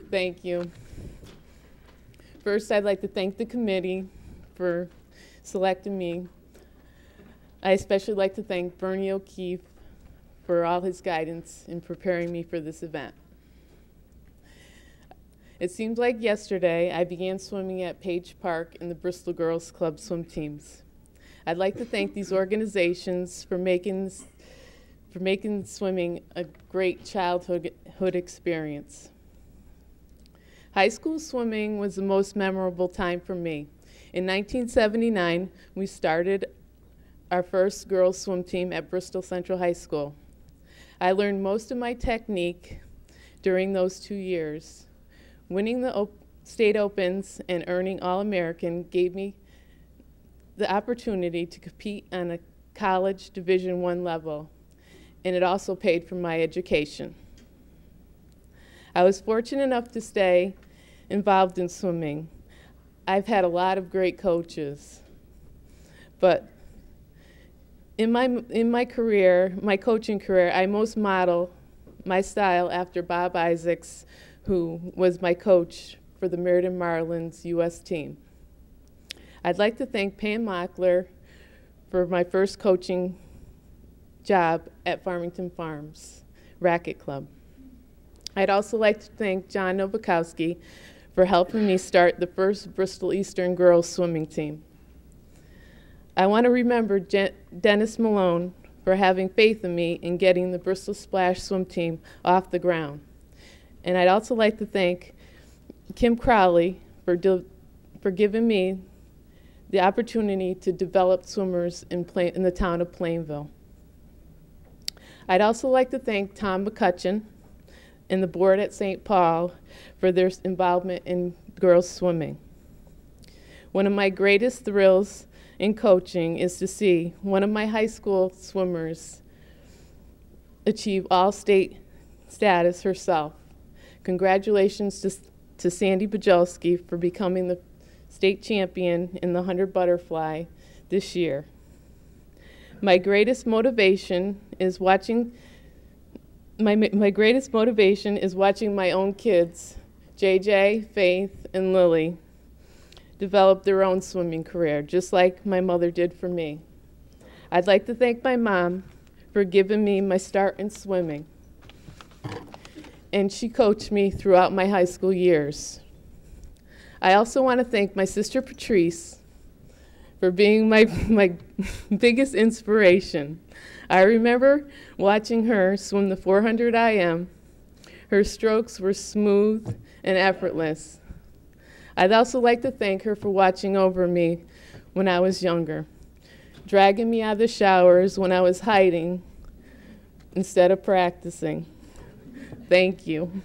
Thank you. First, I'd like to thank the committee for selecting me. I especially like to thank Bernie O'Keefe for all his guidance in preparing me for this event. It seems like yesterday I began swimming at Page Park in the Bristol Girls Club swim teams. I'd like to thank these organizations for making swimming a great childhood experience. High school swimming was the most memorable time for me. In 1979, we started our first girls swim team at Bristol Central High School. I learned most of my technique during those 2 years. Winning the state opens and earning All-American gave me the opportunity to compete on a college Division I level, and it also paid for my education. I was fortunate enough to stay involved in swimming. I've had a lot of great coaches, but in my career, my coaching career, I most model my style after Bob Isaacs, who was my coach for the Meriden Marlins U.S. team. I'd like to thank Pam Mockler for my first coaching job at Farmington Farms Racquet Club. I'd also like to thank John Nowakowski for helping me start the first Bristol Eastern girls swimming team. I want to remember Dennis Malone for having faith in me in getting the Bristol Splash swim team off the ground. And I'd also like to thank Kim Crowley for giving me the opportunity to develop swimmers in the town of Plainville. I'd also like to thank Tom McCutcheon and the board at St. Paul for their involvement in girls swimming. One of my greatest thrills in coaching is to see one of my high school swimmers achieve all-state status herself. Congratulations to Sandy Bajolski for becoming the state champion in the 100 butterfly this year. My greatest motivation is watching my own kids, JJ, Faith, and Lily, develop their own swimming career, just like my mother did for me. I'd like to thank my mom for giving me my start in swimming, and she coached me throughout my high school years. I also want to thank my sister Patrice for being my biggest inspiration. I remember watching her swim the 400 IM. Her strokes were smooth and effortless. I'd also like to thank her for watching over me when I was younger, dragging me out of the showers when I was hiding instead of practicing. Thank you.